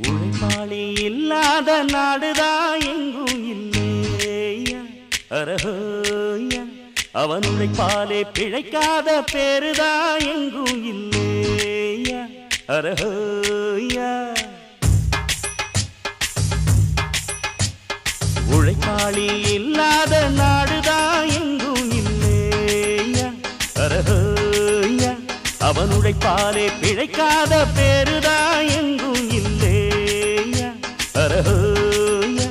உழைப்பாளி இல்லாத நாடுதான் எங்கும் இல்லையா அரஹோயா அவன் உழைப்பாலே பிழைக்காத பேருதான் எங்கும் இல்லையா அரஹோயா உழைப்பாளி இல்லாத நாடுதான் எங்கும் இல்லையா அரஹோயா அவன் உழைப்பாலே பிழைக்காத பேருதான் எங்கும் இல்லையா அரஹோயா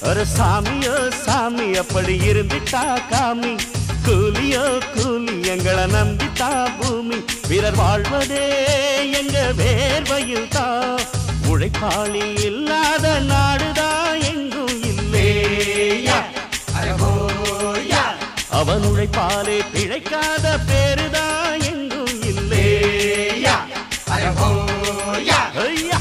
அர சாமியோ சாமி அப்படி இருந்துட்டா காமி கூலியோ கூலி எங்களை நம்பித்தா பூமி பிறர் வாழ்வதே எங்க வேர்வையில் தான் உழைப்பாளி இல்லாத நாடுதான் எங்கும் இல்லையா அரஹோயா அவன் உழைப்பாலே பிழைக்காத பேருதான் எங்கும் இல்லையா அரஹோயா ஐயா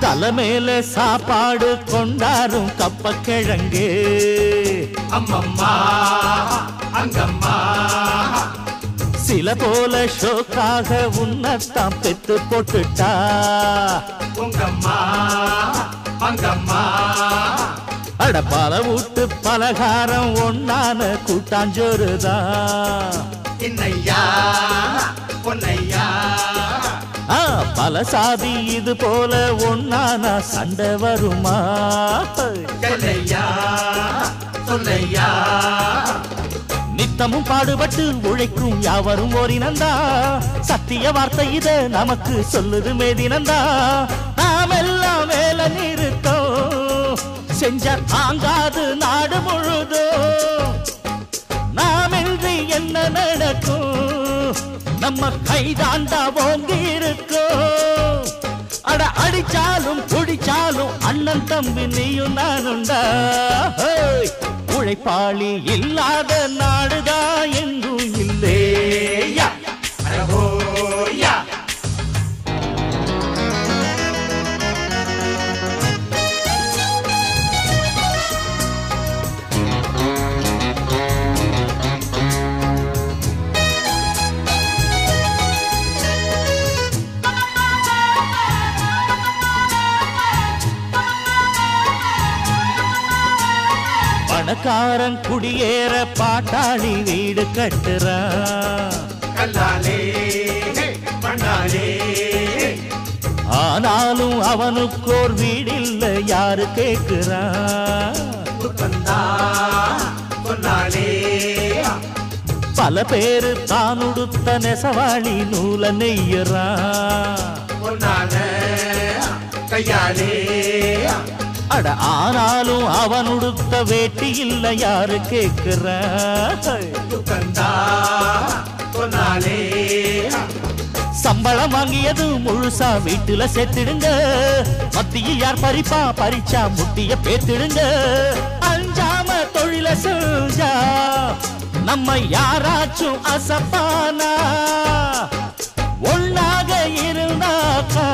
தலைமையில சாப்பாடு கொண்டாரும் கப்பக்கிழங்கு அம்மம்மா அங்கம்மா சில போல ஷோக்காக உன்னத்தான் பெத்து போட்டுட்டா உங்கம்மா அங்கம்மா அட பல வீட்டு பலகாரம் ஒன்னான கூட்டாஞ்சோறுதான் இன்னையா பொன்னையா பல சாதி இது போல ஒன்னான சண்டை வருமா சொல்லையா சொல்லையா நித்தமும் பாடுபட்டு உழைக்கும் யாவரும் ஓரினந்தா சத்திய வார்த்தை இத நமக்கு சொல்லுது மேதினந்தா நாம் எல்லாம் வேலை நிறுத்தோம் செஞ்ச தாங்காது நாடு முழுதும் நாமின்றி என்ன நடக்கும் நம்ம கைதாண்டா ஓங்கி இருக்கும் அட அடிச்சாலும் குடிச்சாலும் அண்ணன் தம்பி நீயும் நானுண்டா உழைப்பாளி இல்லாத நாடுதான் எங்கும் இல்லையா அரஹோயா பணக்காரன் குடியேற பாட்டாளி வீடு கட்டுறான் கல்லாலே மண்ணாலே ஆனாலும் அவனுக்கோர் வீடில்ல யாரு கேட்கிறான் புத்தந்தா பொன்னாலே பல பேரு தான் உடுத்த நெசவாளி நூல நெய்யறான் பொன்னான கையாலே அட ஆனாலும் அவன் உடுத்த வேட்டி இல்ல யாரு கேட்கிறான் புத்தந்தா பொன்னாலே சம்பளம் வாங்கியது முழுசா வீட்டுல சேர்த்திடுங்க மத்தியில் யார் பறிப்பா பறிச்சா முட்டிய பேத்திடுங்க அஞ்சாம தொழில செஞ்சா நம்ம யாராச்சும் அசப்பானா ஒன்னாக இருந்தாக்கா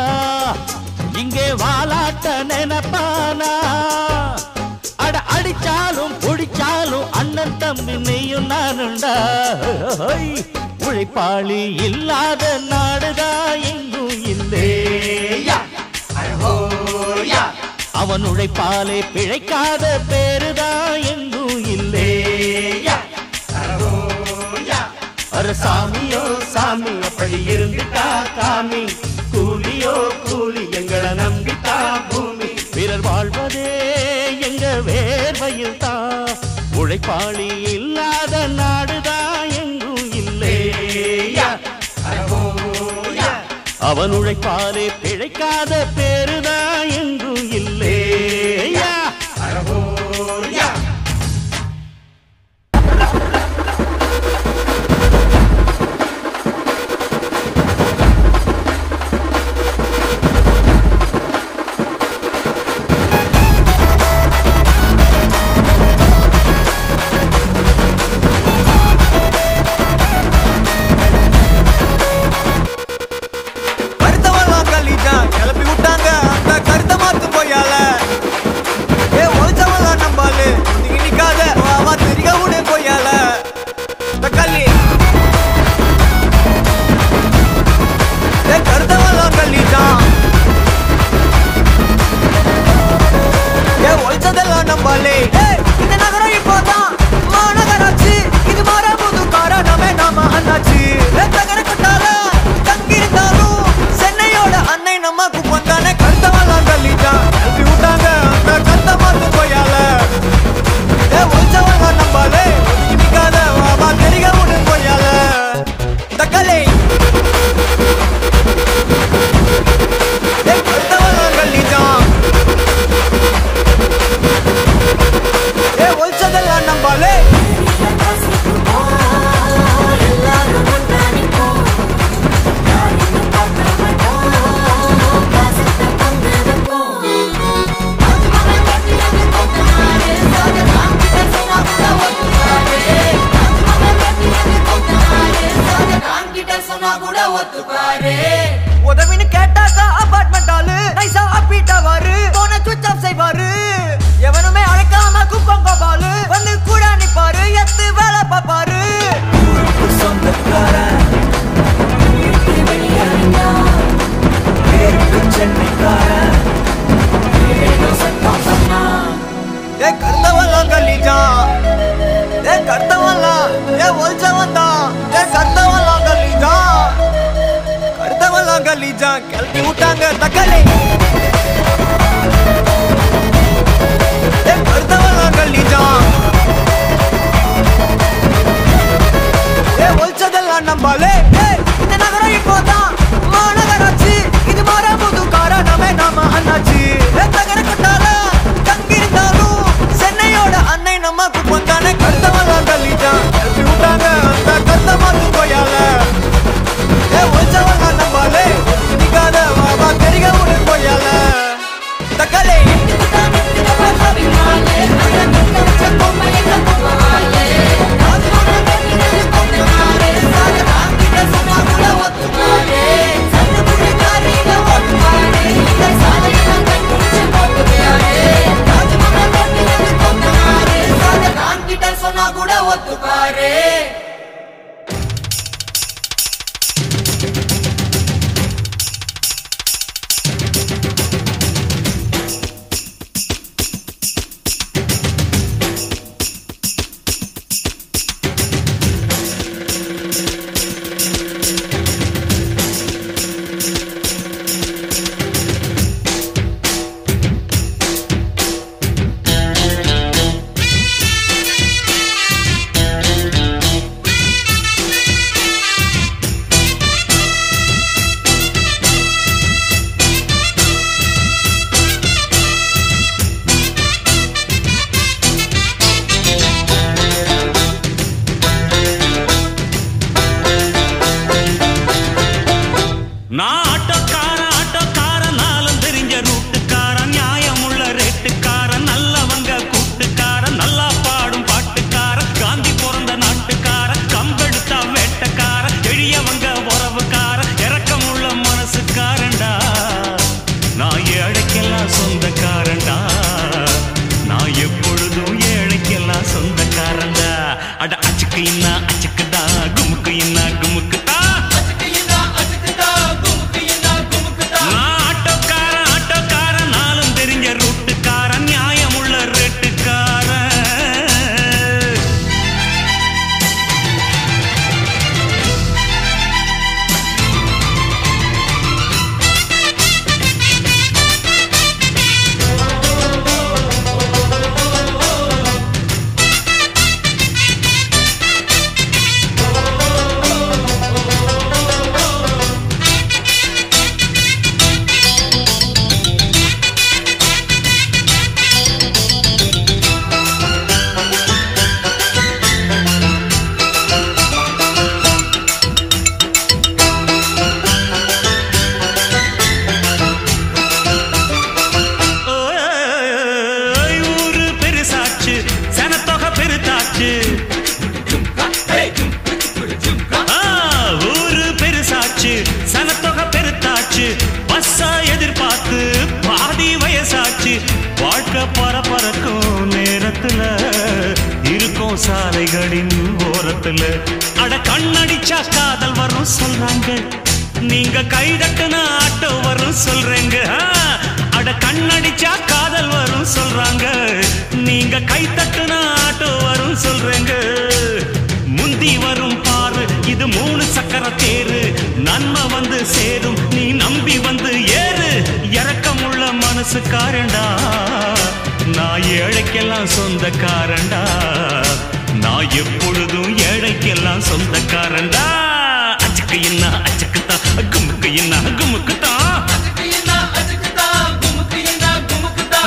இங்கே வாலாட்ட நினைப்பானா அட அடிச்சாலும் பிடிச்சாலும் அண்ணன் தம்பி நீயும் நானுண்டா உழைப்பாளி இல்லாத நாடுதான் எங்கும் இல்லையா அரஹோயா அவன் உழைப்பாலே பிழைக்காத பேருதான் எங்கும் இல்லையா அரஹோயா அர சாமியோ சாமி அப்படி இருந்துட்டா காமி கூலியோ கூலி எங்களை நம்பித்தா பூமி பிறர் வாழ்வதே எங்க வேர்வையில் தான் உழைப்பாளி இல்லாத நாடுதான் எங்கும் இல்லையா அரஹோயா அவன் உழைப்பாலே பிழைக்காத பேருதான் எங்கும் இல்லையா அரஹோயா நம்பாலே இந்த நகரம் இப்போதான் மாநகராட்சி இது மாற புது காரணமே நாம அண்ணாச்சி தகர கொட்டால தங்கியிருந்தாலும் சென்னையோட அன்னை நம்ம குப்பந்தானே கருத்தவெல்லாம் தள்ளிட்டான் கல்வி விட்டாங்க அந்த கத்த மாத்து போயால ஒழிச்சவங்க நம்பாலே நிக்காத வாபா தெரிக விடு போயால தக்கலே கருத்தவெல்லாம் தள்ளிட்டான் ஒழிச்சதெல்லாம் நம்பாலே உதவின்னு கேட்டாக்கா அபார்ட்மெண்ட் ஆளு நைசா அப்பீட்டா வாரு போன சுவிட்ச் ஆஃப் செய்வாரு எவனுமே அழைக்காம குப்பங்க பாலு வந்து கூட நிப்பாரு எத்து வேலை பாப்பாரு கர்த்தவெல்லாம் கல்லிச்சான் கர்த்தவெல்லாம் ஒழிச்சவன் தான் கர்த்தவெல்லாம் கல்லிச்சான் கர்த்தவெல்லாம் கல்லிச்சான் கிளப்பி விட்டாங்க தக்கலை கர்த்தவெல்லாம் கல்லிச்சான் ஒழிச்சதெல்லாம் நம்பாலே இந்த நகரம் இப்போதான் மாநகராட்சி இது மாற புது காரணமே நாம அண்ணாச்சி தகர கொட்டால தங்கியிருந்தாலும் சென்னையோட அன்னை நம்ம குப்பந்தானே கருத்தவெல்லாம் தள்ளிட்டான் கிளப்பி விட்டாங்க அந்த கத்த மாத்து போயால ஒழிச்சவங்க நம்பாலே நிக்காத வாபா தெரிக விடு போயால தக்கலே சொன்னா கூட ஒத்துப்பாரு சாலைகளின் ஓரத்துல அட கண்ணடிச்சா காதல் வரும் சொல்றாங்க, நீங்க கைதட்டுன ஆட்டோ வரும் சொல்றேங்க. அட கண்ணடிச்சா காதல் வரும் சொல்றாங்க, மனசுக்காரண்டா, நான் ஏழைக்கெல்லாம் சொந்தக்காரண்டா, நான் எப்பொழுதும் ஏழைக்கெல்லாம் சொந்தக்காரண்டா. அச்சக்கு என்ன அச்சக்குத்தான், குமுக்கு என்ன குமுக்குத்தான்,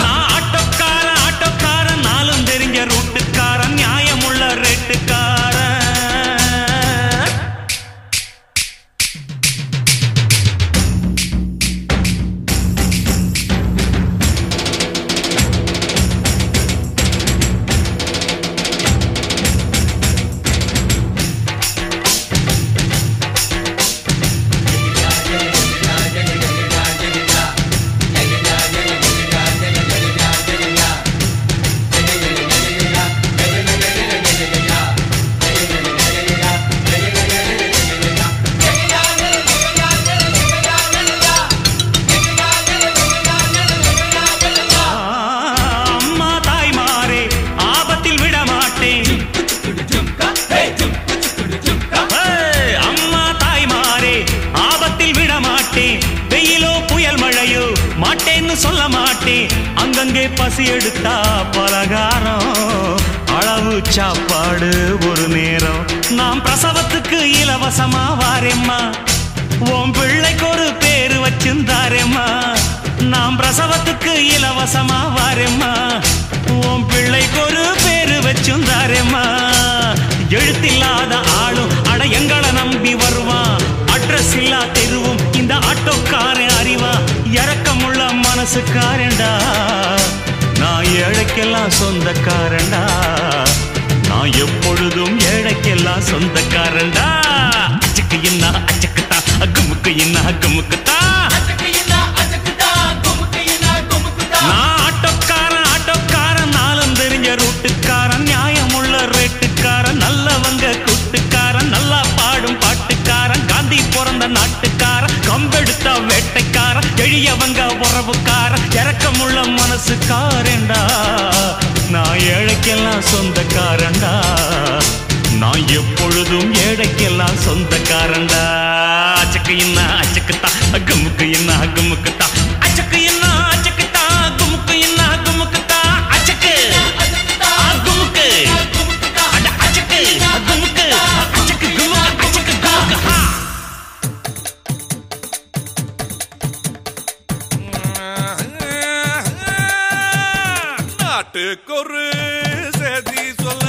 நான் ஆட்டோக்காரன் ஆட்டோக்காரன், நாளும் தெரிஞ்ச ரூட்டுக்காரன், நியாயமுள்ள ரேட்டுக்காரன். சொல்ல மாட்டேன், அங்கங்கே பசி எடுத்தா பலகாரம், அளவு சாப்பாடு ஒரு நேரம். நாம் பிரசவத்துக்கு இலவசமா வாரேம்மா, உன் பிள்ளைக்கு ஒரு பேரு வச்சிருந்தாரேம்மா. நாம் பிரசவத்துக்கு இலவசமா வாரேம்மா, உன் பிள்ளைக்கு ஒரு பேரு வச்சிருந்தாரேம்மா. எழுத்தில்லாத ஆளும் அட எங்களை நம்பி வருவான், அட்ரஸ் இல்லா தெருவும் இந்த ஆட்டோக்காரன் அறிவா. இறக்கமுள்ள மனசுக்காரண்டா, நான் ஏழைக்கெல்லாம் சொந்தக்காரண்டா, நான் எப்பொழுதும் ஏழைக்கெல்லாம் சொந்தக்காரண்டா. அச்சக்கு என்ன அச்சக்குத்தா, குமுக்கு என்ன குமுக்குத்தா, நான் ஆட்டோக்காரன் ஆட்டோக்காரன், நாளும் தெரிஞ்ச ரூட்டுக்காரன், நியாயமுள்ள ரேட்டுக்காரன், நல்லவங்க கூட்டுக்காரன், நல்லா பாடும் பாட்டுக்காரன், காந்தி பிறந்த நாட்டுக்காரன், கம்பெடுத்த வேட்டைக்காரன், எளியவங்க உறவுக்காரன், இறக்கமுள்ள மனசுக்காரண்டா, நான் ஏழைக்கெல்லாம் சொந்தக்காரண்டா, நான் எப்பொழுதும் ஏழைக்கெல்லாம் சொந்தக்காரண்டா. அச்சக்கு என்ன அச்சக்குத்தா, குமுக்கு என்ன குமுக்குத்தா, அச்சக்கு என்ன அச்சக்குத்தா, குமுக்கு என்ன குமுக்குத்தா, அச்சக்கு குமுக்கு அட அச்சக்கு குமுக்கு அச்சக்கு குமுக்கு அச்சக்கு குமுக்கு. நாட்டுக்கொரு செய்தி சொல்ல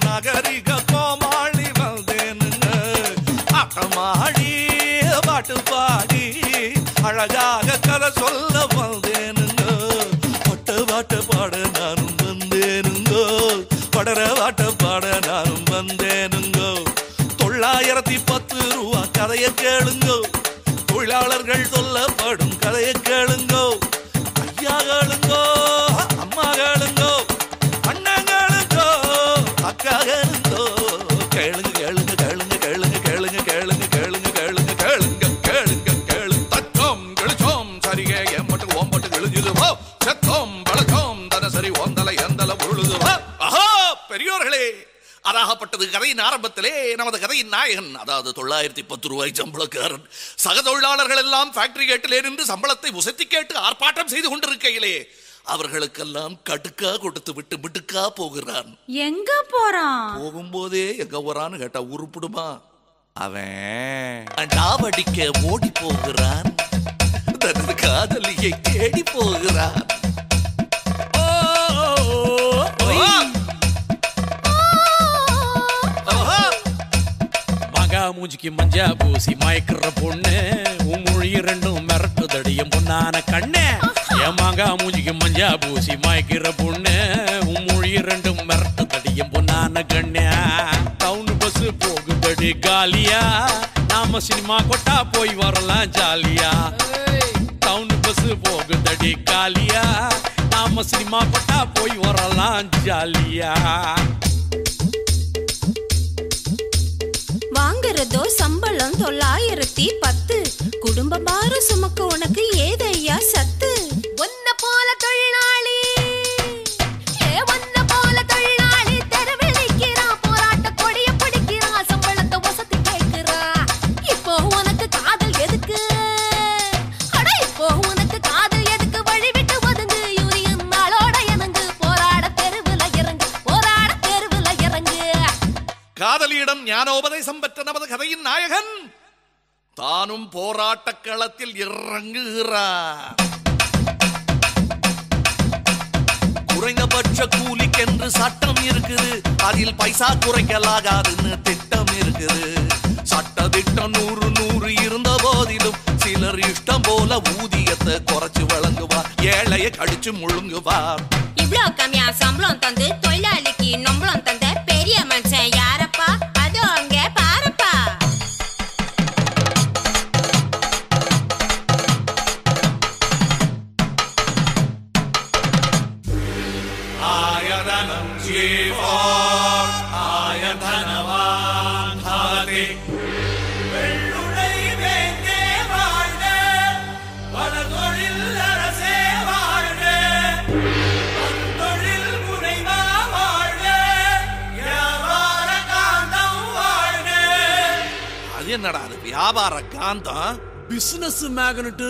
நகரிக கோமாளி வந்தேனுங்க, ஆட்டமாடி பாட்டு பாடி அழகாக கதை சொல்ல வந்தேனுங்க, பட்டு பாட்டு பாட நானும் வந்தேனுங்க, படர பாட்ட பாட நானும் வந்தேனுங்க. 910 ரூபா கதையை கேளுங்க, தொழிலாளர்கள் சொல்லப்படும் கதையை கேளுங்க, ஐயா கேளுங்கோ அம்மா கேளுங்கோ அண்ணங்களுங்கோ அக்கா கேளுங்கோ, கேளுங்க கேளுங்க கேளுங்க கேளுங்க கேளுங்க கேளுங்க கேளுங்க கேளுங்க கேளுங்க கேளுங்க கேளுங்க. தச்சோம் கிழிச்சோம் சரிகே எம்பட்டு ஓம்பட்டு கிழிஞ்சுது போ, செத்தோம் பழச்சோம் தனசரி ஓந்தலை எந்தல உருளுது போ. ஆஹா பெரியோர்களே, அதாகப்பட்டது கதையின் ஆரம்பத்திலே நமது கதையின் நாயகன், அதாவது 910 ரூபாய் சம்பளக்காரன், சக தொழிலாளர்கள் எல்லாம் ஃபேக்டரி கேட்டிலே நின்று சம்பளத்தை உசத்தி கேட்டு ஆர்ப்பாட்டம் செய்து கொண்டிருக்கையிலே அவர்களுக்கெல்லாம் கடுக்கா கொடுத்து விட்டு மிடுக்கா போகிறான். எங்க போறான்? போகும்போதே எங்க போறான்னு கேட்டா உருப்பிடுமா? அவன் டாவடிக்க ஓடி போகிறான், தனது காதலியை தேடி போகிறான். மூஞ்சிக்கு மஞ்சா பூசி மயக்கிற பொண்ணு, உன் மொழி ரெண்டும் மிரட்டு தடியும் பொண்ணான கண்ணு. ஏமாங்கா மூஞ்சிக்கு மஞ்சா பூசி மயக்கிற பொண்ணு, உன் மொழி ரெண்டும் மிரட்டு தடியும் பொண்ணான கண்ணு. டவுன் பஸ் போகுதடி காலியா, நாம சினிமா கொட்டா போய் வரலாம் ஜாலியா. டவுன் பஸ் போகுதடி காலியா, நாம சினிமா கொட்டா போய் வரலாம் ஜாலியா. வாங்குறதோ சம்பளம் 910, குடும்ப பாரம் சுமக்க உனக்கு ஏதையா சத்து. ஒன்ன போல தொழிலாளி, ஒன்ன போல தொழிலாளி தெருவில் நிற்கிறான், போராட்ட கொடிய பிடிக்கிறான், சம்பளத்தை வசதி கேட்கிறான். இப்போ உனக்கு காதல் எதுக்கு? அட இப்போ உனக்கு காதல் எதுக்கு? வழி விட்டு ஞானோபதேசம் பெற்ற நமது கதையின் நாயகன் தானும் போராட்ட களத்தில் இறங்குகிறார். குறைந்தபட்ச கூலிக்கென்று சட்டம் இருக்குது, அதில் பைசா குறைக்கலாகாதுன்னு திட்டம் இருக்குது. சட்ட திட்டம் 100 இருந்த போதிலும் சிலர் இஷ்டம் போல ஊதியத்தை குறைச்சு வழங்குவார், ஏழையை கடிச்சு முழுங்குவார். இவ்ளோ கம்மியா சம்பளம் தந்து தொழிலாளிக்கு நம்பளம் தந்த பெரிய மனுஷன் யாரப்பா? அது அங்க பாருப்பா. ஆயதனம் ஜீவார் ஆயதனவான் ஹாதே வெள்ளுடை வேந்தே வாழ்க, பல தொழில் அரசே வாழ்க, தொழில் முனைவா வாழ்க, வியாபார காந்தம் வாழ்க. அது என்னடா அது வியாபார காந்தம்? பிசினஸ் மேக்னட்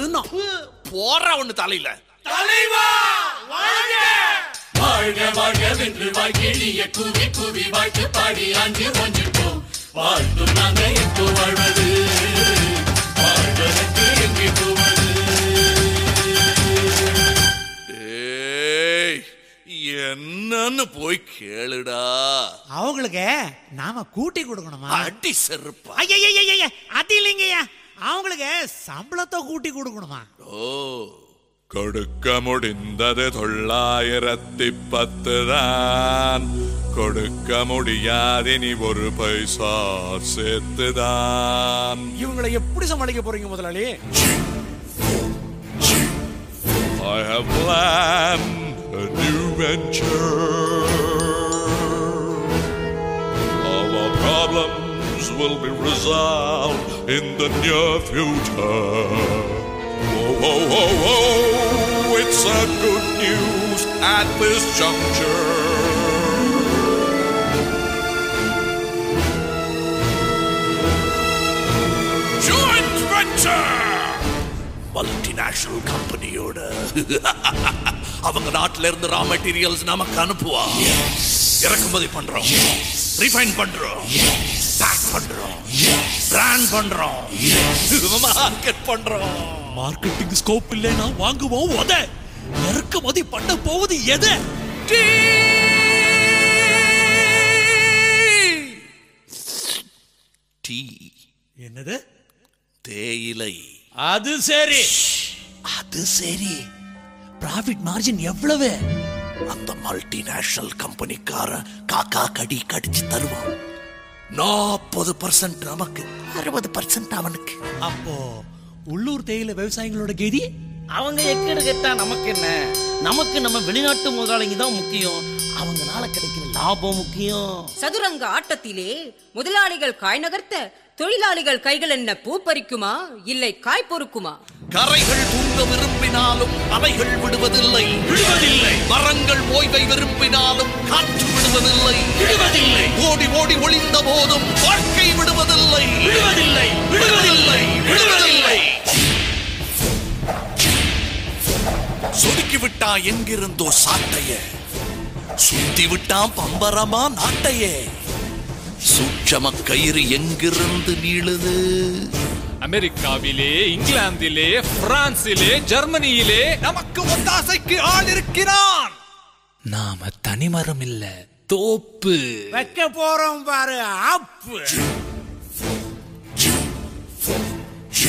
போற ஒண்ணு தலையில தலைவா வாழ்க வாழ்க வாழ்க வென்று வாழ்கிய குவி குவி வாழ்த்து பாடி அஞ்சு ஒன்றிப்போம் வாழ்த்தும் நாங்க எங்கு வாழ்வது வாழ்வதற்கு எங்கே போவது. ஏய், என்னன்னு போய் கேளுடா. அவங்களுக்கு நாம கூட்டி கொடுக்கணுமா? அடி செருப்பா. ஐயா அது இல்லைங்கய்யா, அவங்களுக்கு சம்பளத்தை கூட்டி கொடுக்கணுமா? ஓ, கொடுக்க முடிந்தது 910 தான், கொடுக்க முடியாது நீ ஒரு பைசா சேர்த்துதான். இவங்களை எப்படி சமாளிக்க போறீங்க முதலாளி? I have planned a new venture. All our problems will be resolved in the near future. Whoa, whoa, whoa, whoa, it's a good news at this juncture. Joint venture! Multinational கம்பெனியோட அவங்க நாட்டில இருந்து ரா மெட்டீரியல்ஸ் நமக்கு அனுப்புவா. இறக்குமதி பண்றோம், refine பண்றோம், back பண்றோம், brand பண்றோம், மார்க்கெட் பண்றோம். மார்க்கெட்டிங் ஸ்கோப் இல்லைன்னா வாங்குவோம் உத. இறக்குமதி பண்ண போவது எது? டீ. என்னது? தேயிலை. அது சரி, அது சரி. ப்ராஃபிட் மார்ஜின் எவ்வளவு? அந்த மல்டிநேஷனல் கம்பெனிக்காரன் காக்கா கடி கடிச்சு தருவான். 40% நமக்கு, 60% அவனுக்கு. அப்போ உள்ளூர் தேயிலை விவசாயிகளோட கதி? அவங்க எக்கேடு கேட்டா நமக்கு என்ன? நமக்கு நம்ம வெளிநாட்டு முதலாளிங்க தான் முக்கியம். அவங்களால கிடைக்கிற லாபம் முக்கியம். சதுரங்க ஆட்டத்திலே முதலாளிகள் காய் நகர்த்த தொழிலாளிகள் கைகள் என்ன பூ பறிக்குமா இல்லை காய் பொறுக்குமா? கரைகள் தூங்க விரும்பினாலும் அலைகள் விடுவதில்லை, மரங்கள் ஓய்வை விரும்பினாலும் காற்று விடுவதில்லை, ஓடி ஓடி ஒளிந்த போதும் வாழ்க்கை விடுவதில்லை. சொடுக்கி விட்டா எங்கிருந்தோ சாட்டைய, சுத்தி விட்டான் பம்பரமா நாட்டையே. சூட்சம கயிறு எங்கிருந்து நீளுது? அமெரிக்காவிலே, இங்கிலாந்திலே, பிரான்சிலே, ஜெர்மனியிலே நமக்கு ஒத்தாசைக்கு ஆள் இருக்கிறான். நாம தனிமரம் இல்ல, தோப்பு வைக்க போறோம் பாரு ஆப்பு.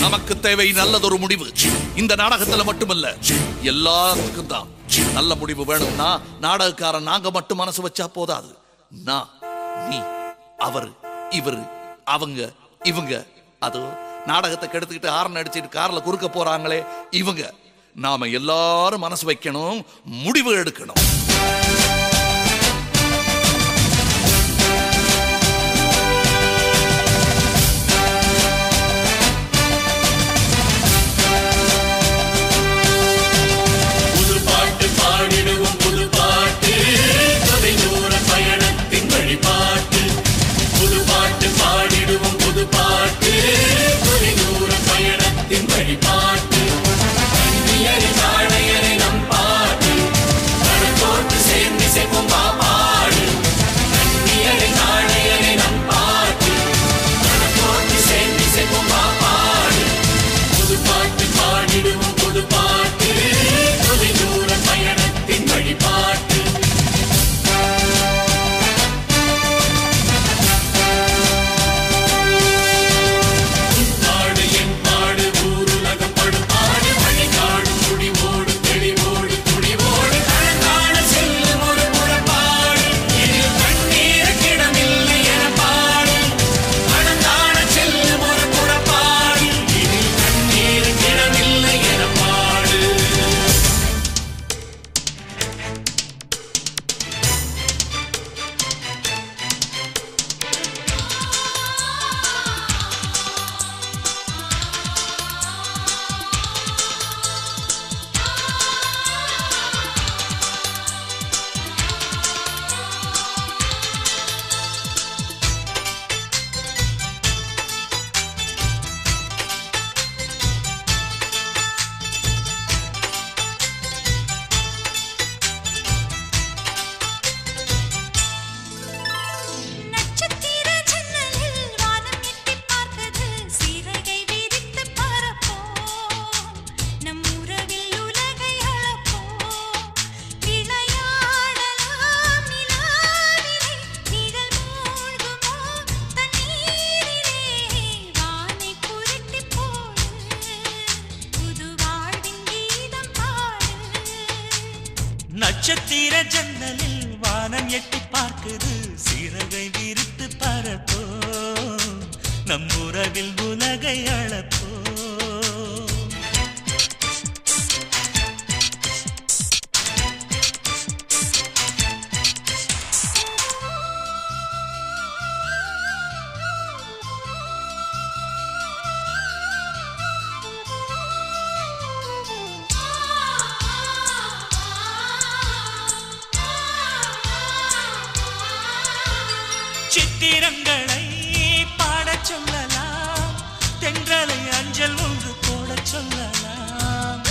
நமக்கு தேவை நல்லதொரு முடிவு. இந்த நாடகத்துல மட்டுமல்ல, எல்லாத்துக்கும் தான் நல்ல முடிவு வேணும்னா நாடகக்காரன் நாங்க மட்டும் மனசு வச்சா போதாது. நான், நீ, அவர், இவர், அவங்க, இவங்க, அதோ நாடகத்தை கெடுத்துக்கிட்டு ஹார்ன் அடிச்சுட்டு கார்ல குறுக்க போறாங்களே இவங்க, நாம எல்லாரும் மனசு வைக்கணும், முடிவு எடுக்கணும். புது பாட்டு பாடிடுவோம், புது பாட்டு தொலைதூர பயணத்தின் வழிபாட்டு. புது பாட்டு பாடிடுவோம், புது பாட்டு தொலைதூர பயணத்தின் வழிபாட்டு. இந்தியரை தாழையரை நம் பாட்டு கடற்கோட்டு சேர்ந்து நட்சத்திர ஜன்னலில் வானம் எட்டி பார்க்குது சிறகை விரித்து பறப்போ நம் உறவில் உலகை அளப்போ சித்திரங்களை பாடச் சொல்லலாம் தென்றலை அஞ்சல் ஒன்று போடச் சொல்லலாம்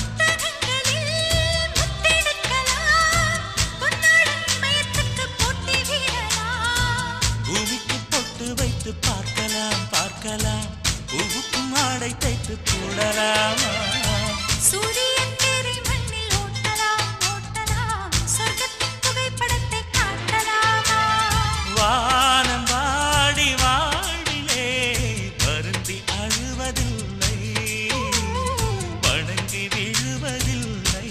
பூமிக்கு பொட்டு வைத்து பார்க்கலாம் பார்க்கலாம் பூவுக்கும் ஆடை தைத்து போடலாமா சூரியன் தேரை மண்ணில் ஓட்டலாம் ஓட்டலாம் சொர்க்கத்தின் புகைப்படத்தை காட்டலாமா வானம் வாடி வாழ்விலே வருந்தி அழுவதில்லை வணங்கி விழுவதில்லை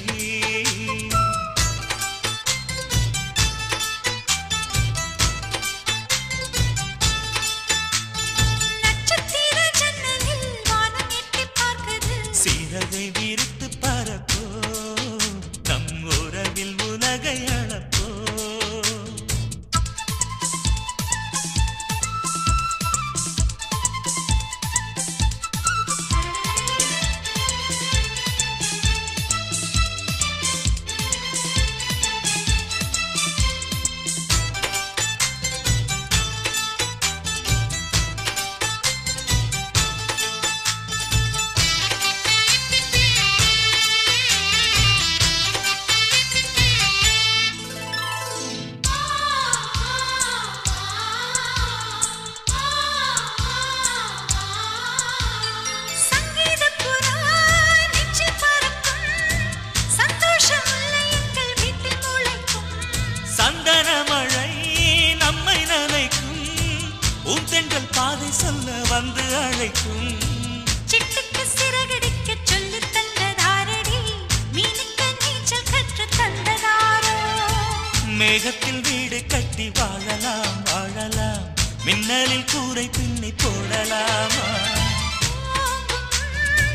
நட்சத்திர ஜன்னலில் வானம் எட்டி பார்க்குது சிறகை விரித்து பறப்போ நம் உறவில் உலகை அளப்போ சங்கீதப் புறா நெஞ்சில் பறக்கும் சந்தோஷம் முல்லை எங்கள் வீட்டில் முளைக்கும் சந்தன மழை நம்மை நனைக்கும் உந்தெங்கள் பாதை சொல்ல வந்து அழைக்கும் சிட்டுக்கு சிறகடிக்க சொல்லித் தந்ததாரடி மீனுக்கு நீச்சல் கற்றுத் தந்ததாரோ மேகத்தில் வீடு கட்டி வாழலாம் வாழலாம் மின்னலில் கூரை பின்னி போடலாமா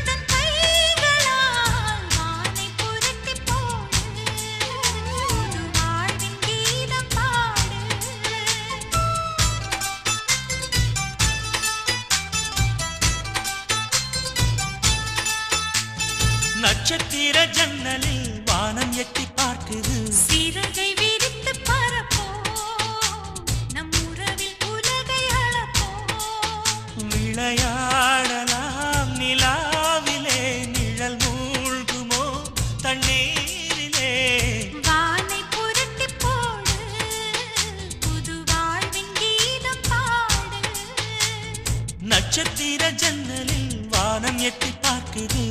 தன் கைகளால் வானை புரட்டிப் போடு புது வாழ்வின் கீதம் பாடு நட்சத்திர ஜன்னலில் வானம் எட்டி பார்க்குது சிறகை விரித்து பறப்போ நம் உறவில் உலகை அளப்போ விளையாடலாம் நிலாவிலே நிழல் மூழ்குமோ தண்ணீரிலே வானை புரட்டிப் போடு புது வாழ்வின் கீதம் பாடு நட்சத்திர ஜன்னலில் வானம் எட்டி பார்க்குது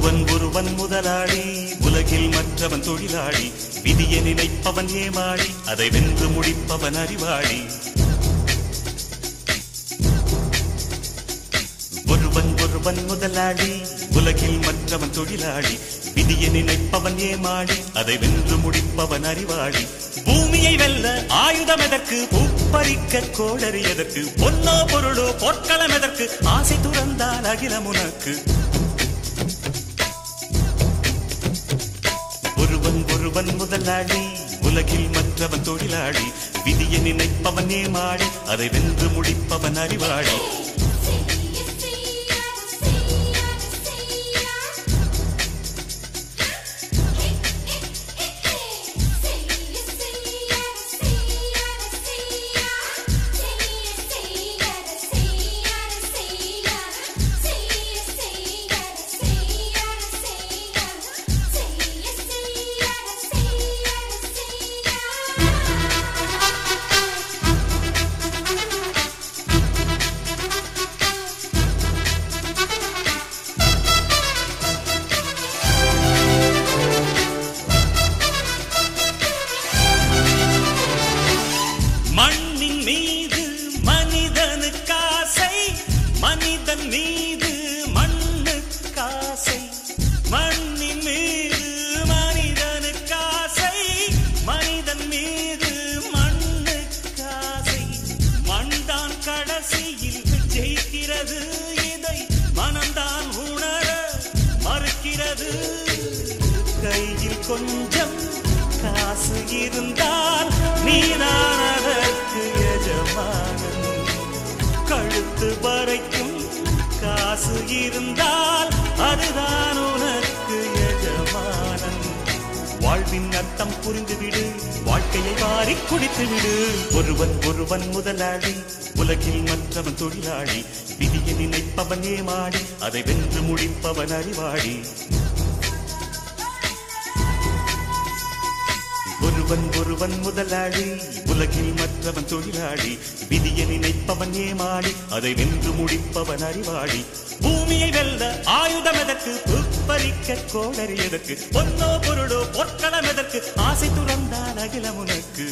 ஒருவன் முதலாளி, உலகில் மற்றவன் தொழிலாளி. விதியை நினைப்பவன் ஏமாளி, அதை வென்று முடிப்பவன் அறிவாளி. ஒருவன் முதலாளி, உலகில் மற்றவன் தொழிலாளி. விதியை நினைப்பவன் ஏமாளி, அதை வென்று முடிப்பவன் அறிவாளி. பூமியை வெல்ல ஆயுதம் எதற்கு, பூப்பறிக்க கோடரி எதற்கு, பொன்னோ பொருளோ பொற்களம் எதற்கு, ஆசை துறந்தால் அகிலம் உனக்கு. ஒருவன் முதலாளி, உலகில் மற்றவன் தொழிலாளி. விதியை நினைப்பவன் ஏமாளி, அதை வென்று முடிப்பவன் அறிவாளி. கையில் கொஞ்சம் காசு இருந்தால் நீதான் அதற்கு எஜமானன். கழுத்து வரைக்கும் காசு இருந்தால் அதுதான் உனக்கு எஜமானன். வாழ்வின் அர்த்தம் புரிந்துவிடு, வாழ்க்கையை வாரி குடித்துவிடு. ஒருவன் முதலாளி, உலகில் மற்றவன் தொழிலாளி. விதியை நினைப்பவன் ஏமாளி, அதை வென்று முடிப்பவன் அறிவாளி. ஒருவன் முதலாளி, உலகில் மற்றவன் தொழிலாளி. விதியை நினைப்பவன் ஏமாளி, அதை வென்று முடிப்பவன் அறிவாளி. பூமியை வெல்ல ஆயுதம் எதற்கு, புப்பரிக்க கோடரி எதற்கு, பொன்னோ பொருளோ பொற்களம் எதற்கு, ஆசை துறந்தால் அகிலம் உனக்கு.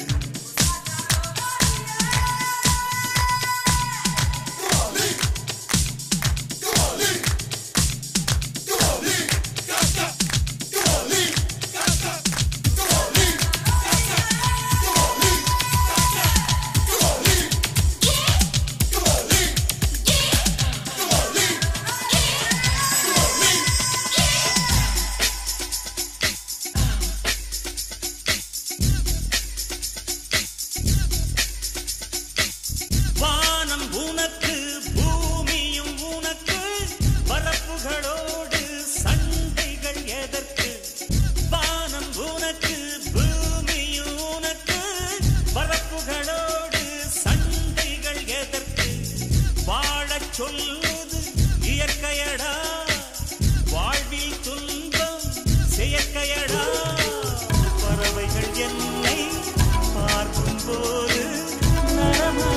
சொல்வது இயற்கையடா, வாழ்வில் துன்பம் செயற்கையடா. பறவைகள் என்னை பார்க்கும் போது நலமா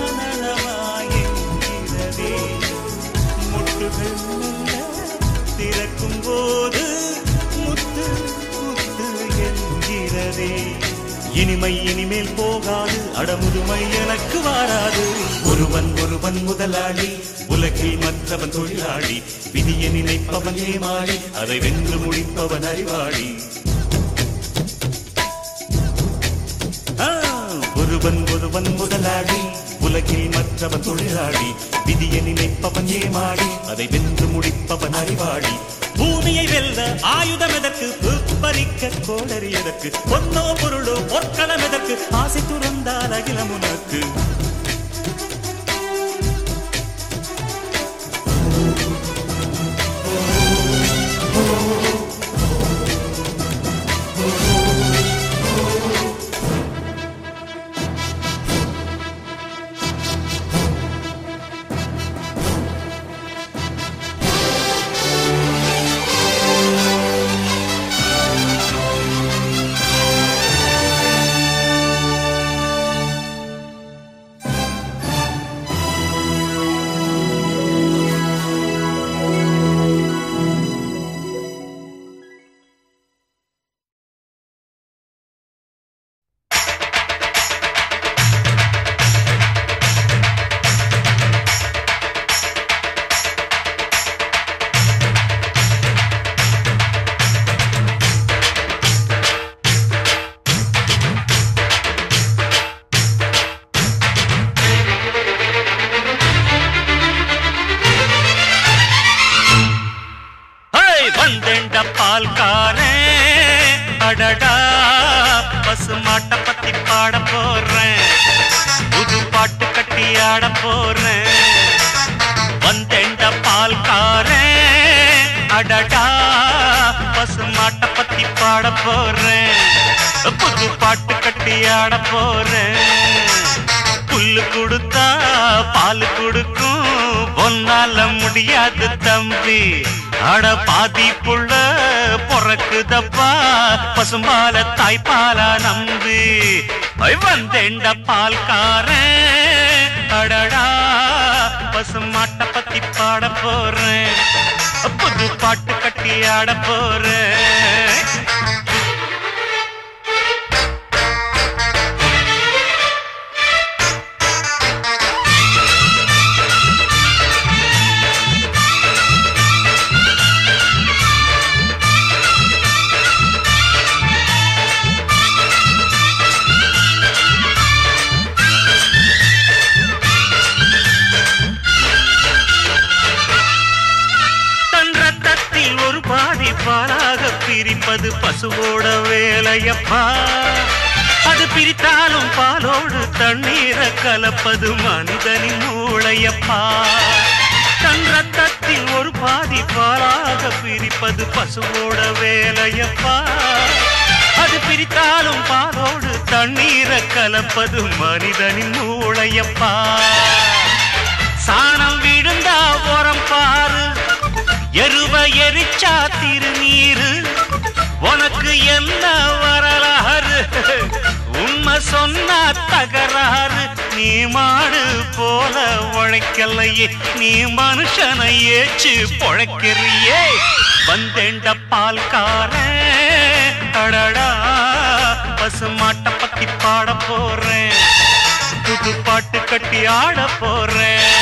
என்கிறதே, முட்டுகள் திறக்கும் போது முத்து முத்து என்கிறதே. இனிமை இனிமேல் போகாது, அடமுதுமை எனக்கு வாராது. ஒருவன் முதலாளி, உலகில் மற்றவன் தொழிலாளி. விதியை நினைப்பவன் ஏமாளி, அதை வென்று முடிப்பவன் அறிவாளி. ஒருவன் முதலாளி, உலகில் மற்றவன் தொழிலாளி. விதியை நினைப்பவன் ஏமாளி, அதை வென்று முடிப்பவன் அறிவாளி. பூமியை வெல்ல ஆயுதம் எதற்கு, பறிக்க கோடரி எதற்கு, பொன்னோ பொருளோ பொற்களம் எதற்கு, ஆசை துறந்தால் அகிலம் உனக்கு. வந்தேண்ட பால்காரன் அடடா பசு மாட்டை பத்தி பாட போறேன் புது பாட்டு கட்டி ஆட போறேன் வந்தேண்ட பால்காரன் அடடா பசு மாட்டை பத்தி பாட போறேன் புது பாட்டு கட்டி ஆட போறேன் புல்லு கொடுத்தா பால் கொடுக்கும் ஒன்னால முடியாது தம்பி அட பாதி புள்ள பொறக்குதப்பா பசும்பால தாய்ப்பாலா நம்பி வந்தேண்ட பால்காரன் அடடா பசு மாட்டை பத்தி பாட போறேன் புது பாட்டு கட்டி ஆட போறேன் பாலாக பிரிப்பது பசுவோட வேலையப்பா அது பிரித்தாலும் பாலோடு தண்ணீரை கலப்பது மனிதனின் மூளையப்பா தன் ரத்தத்தில் ஒரு பாதி பாலாக பிரிப்பது பசுவோட வேலையப்பா அது பிரித்தாலும் பாலோடு தண்ணீரை கலப்பது மனிதனின் மூளையப்பா சாணம் விழுந்தா உரம் பாரு எருவ எரிச்சா திருநீரு உனக்கு என்ன வரலாறு உண்மை சொன்னா தகராறு நீ மாடு போல உழைக்கலையே நீ மனுஷனை ஏச்சு பொழைக்கிறியே வந்தேண்ட பால்காரன் அடடா பசு மாட்டை பத்தி பாட போறேன் புது பாட்டு கட்டி ஆட போறேன்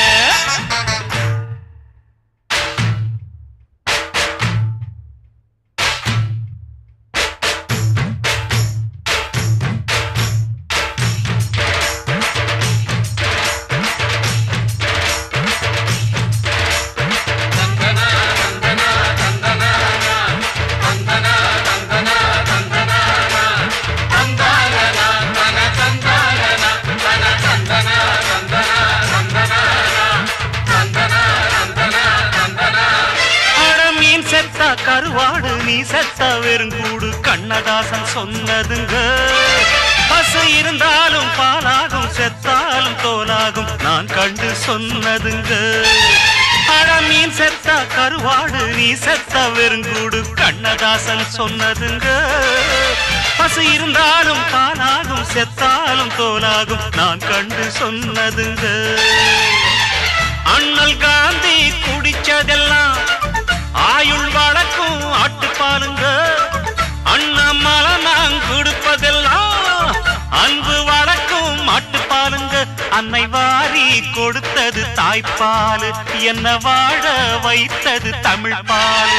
கருவாடு நீ செத்த வெறுங்கூடு கண்ணதாசன் சொன்னதுங்க பசு இருந்தாலும் பாலாகும் செத்தாலும் தோலாகும் நான் கண்டு சொன்னதுங்க அட மீன் செத்த கருவாடு நீ செத்த வெறுங்கூடு கண்ணதாசன் சொன்னதுங்க பசு இருந்தாலும் பாலாகும் செத்தாலும் தோலாகும் நான் கண்டு சொன்னதுங்க அண்ணல் காந்தி குடிச்சதெல்லாம் ஆயுள் வழக்கும் ஆட்டுப்பாலுங்க அண்ணாமலை நான் கொடுப்பதெல்லாம் அன்பு வழக்கும் மாட்டுப்பாலுங்க அன்னை வாரி கொடுத்தது தாய்ப்பால் என்ன வாழ வைத்தது தமிழ் பால்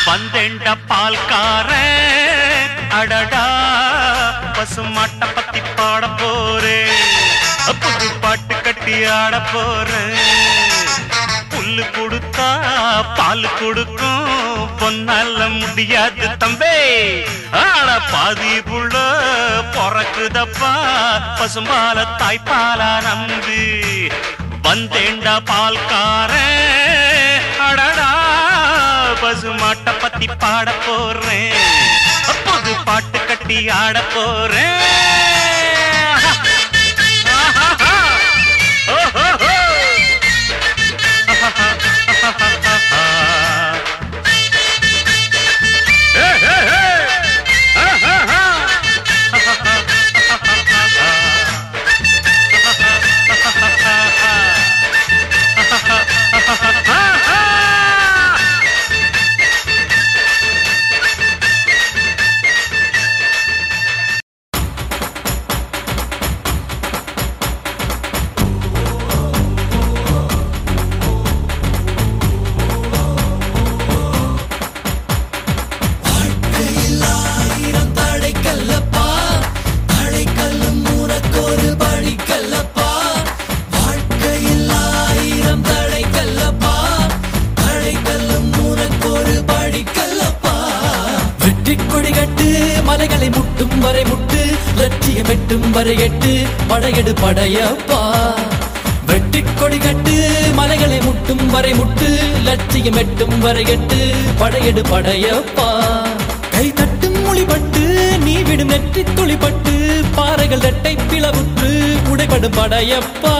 வந்தேண்ட பால்காரன் அடடா பசு மாட்டை பத்தி பாட போறேன் புது பாட்டு கட்டி ஆட போறேன் புல்லு கொடுத்தா பால் கொடுக்கும் பொன்னால முடியாது தம்பே ஆட பாதி புள்ள பொறக்குதப்பா பசும்பால தாய்ப்பாலா நம்பி வந்தேண்ட பால்காரன் அடடா பசு மாட்டை பத்தி பாட போறேன் புது பாட்டு கட்டி ஆட போறேன் மெட்டும் வரை எட்டு படையெடு படையப்பா வெட்டி கொடி கட்டு மலைகளை முட்டும் வரை முட்டு லட்சியம் எட்டும் வரை எட்டு படையெடு படையப்பா கை தட்டும் மொழிபட்டு நீ விடும் நெற்றி துளிப்பட்டு பாறைகள் ரெட்டை பிளவுற்று உடைபடும் படையப்பா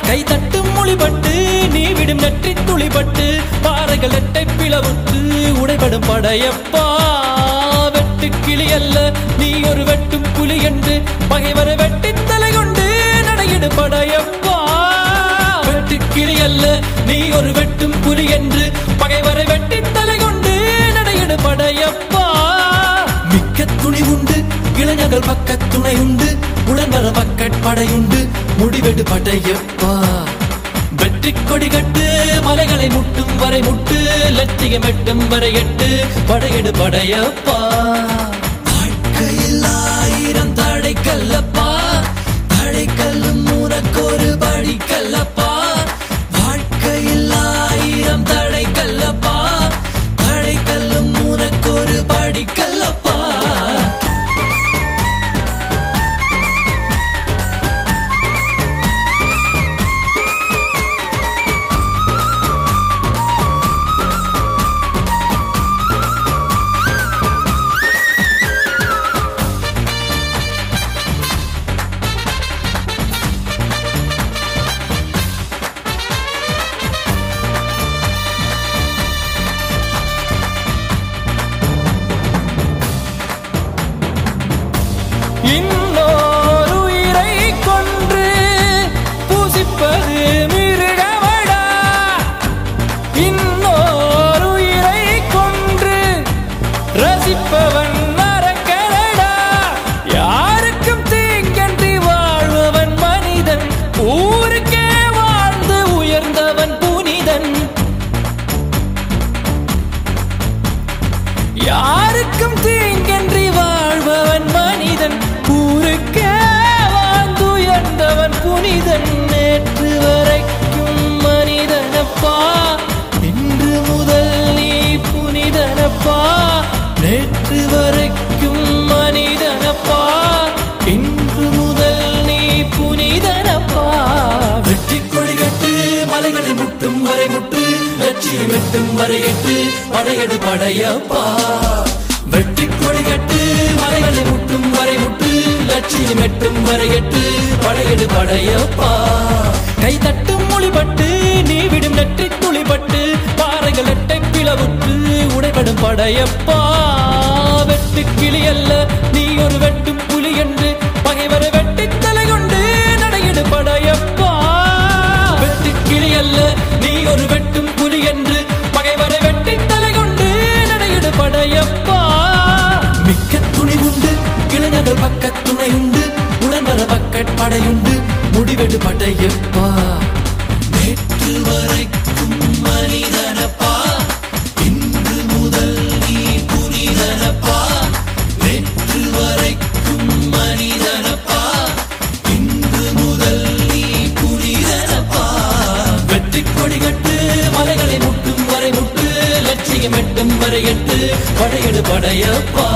கை தட்டும் மொழிபட்டு நீ விடும் நெற்றி துளிப்பட்டு பாறைகள் ரெட்டை பிளவுற்று உடைபடும் படையப்பா வெட்டு கிளி அல்ல நீ ஒரு வெட்டும் புலி என்று பகைவரை வெட்டி தலை கொண்டு நடையிடு படையப்பா வெட்டு கிளி அல்ல நீ ஒரு வெட்டும் புலி என்று பகைவரை வெட்டி தலை கொண்டு நடையிடு படையப்பா மிக்க துணி உண்டு இளைஞர்கள் பக்க துணை உண்டு உடன்வர பக்க படையுண்டு முடிவெடு படையப்பா வெற்றி கொடி கட்டு மலைகளை முட்டும் வரை முட்டு லட்சியம் எட்டும் வரை எட்டு படையெடு படையப்பா வாழ்க்கையில் ஆயிரம் தடை கல்லப்பா தடை கல்லும் உனக்கொரு படி கல்லப்பா வாழ்க்கையில் ஆயிரம் தடை கல்லப்பா தடை கல்லும் உனக்கொரு படி கல்லப்பா இன்னொரு உயிரை கொன்று பூசிப்பது மிருகமடா இன்னொரு உயிரை கொன்று ரசிப்பவன் நரக்கடா யாருக்கும் தீங்கன்றி வாழ்பவன் மனிதன் ஊருக்கே வாழ்ந்து உயர்ந்தவன் புனிதன் யாருக்கும் தீங்கன்றி வாழ்பவன் மனிதன் ஊருக்கே வாழ்ந்துயர்ந்தவன் புனிதன் நேற்று வரைக்கும் மனிதனப்பா இன்று முதல் நீ புனிதனப்பா நேற்று வரைக்கும் மனிதனப்பா இன்று முதல் நீ புனிதனப்பா வெற்றி கொடி கட்டு மலைகளை முட்டும் வரை முட்டு லட்சியம் எட்டும் வரை எட்டு படையெடு படையப்பா வெட்டி கொடி கட்டு மலைகளை முட்டும் வரை முட்டு லட்சியம் எட்டும் வரை எட்டு படையெடு படையப்பா கை தட்டும் மொழிபட்டு நீ விடும் நெற்றி துளிபட்டு பாறைகள் எட்டை பிளவுற்று உடைபடும் படையப்பா வெட்டு கிளி அல்ல நீ ஒரு வெட்டும் புலி என்று பகைவரை வெட்டி தலை கொண்டு நடையிடு படையப்பா வெட்டு கிளி அல்ல நீ ஒரு வெட்டும் புலி என்று பகைவரை வெட்டி தலை கொண்டு நடையிடு படையப்பா மிக்க துணி உண்டு இளைஞர்கள் பக்க துணை உண்டு உடன்வர பக்க படையுண்டு முடிவெடு படையப்பா நேற்று வரைக்கும் மனிதனப்பா இன்று முதல் நீ புனிதனப்பா நேற்று வரைக்கும் மனிதனப்பா இன்று முதல் நீ புனிதனப்பா வெற்றி கொடி கட்டு மலைகளை முட்டும் வரை முட்டு லட்சியம் எட்டும் வரை எட்டு படையெடு படையப்பா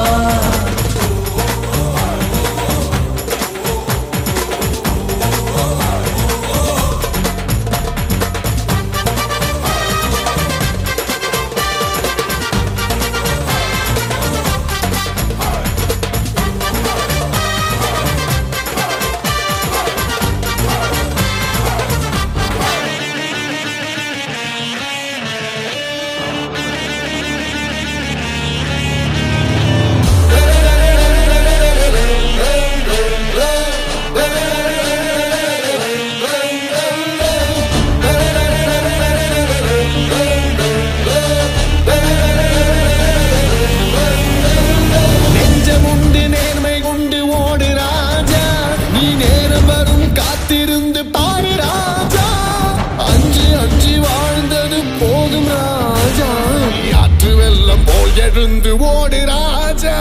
எழுந்து ஓடு ராஜா.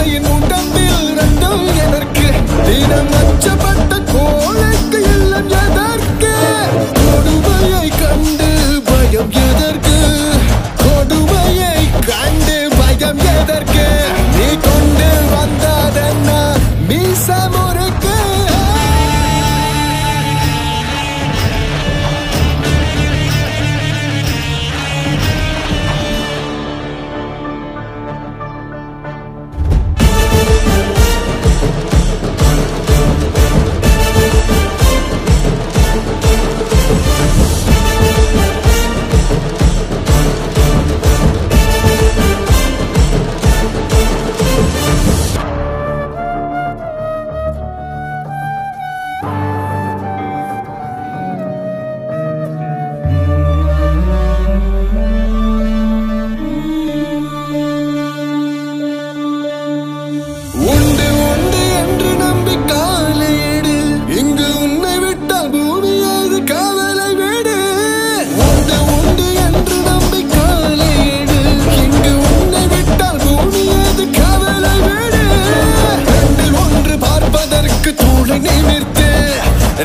தாயின் உடம்பில் ரத்தம் எதற்கு தினம் அச்சப்பட்ட கோழைக்கு எல்லாம் எதற்கு கொடுமையை கண்டு பயம் எதற்கு கொடுமையை கண்டு பயம் எதற்கு நீ கொண்டு வந்ததென்ன மீச முறுக்கு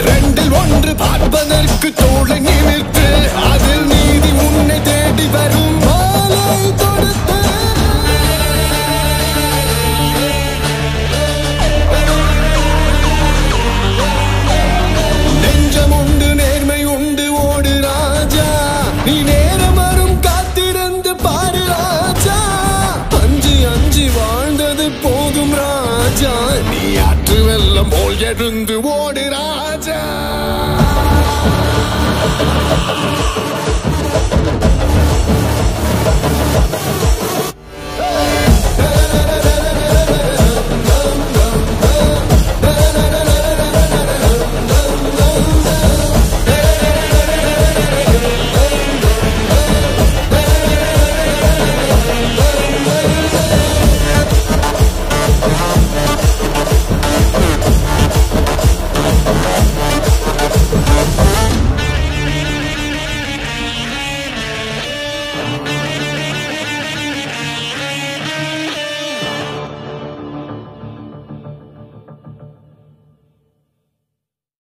ரெண்டில் ஒன்று பார்ப்பதற்கு தோளை நிமிர்த்து அதில் நீதி உன்னை தேடி வரும் மாலை தொடுத்து நெஞ்சம் உண்டு நேர்மை உண்டு ஓடு ராஜா நீ நேரம் வரும் காத்திருந்து பாரு ராஜா அஞ்சி அஞ்சி வாழ்ந்தது போதும் ராஜா நீ ஆற்று வெள்ளம் போல் எழுந்து ஓடு ராஜா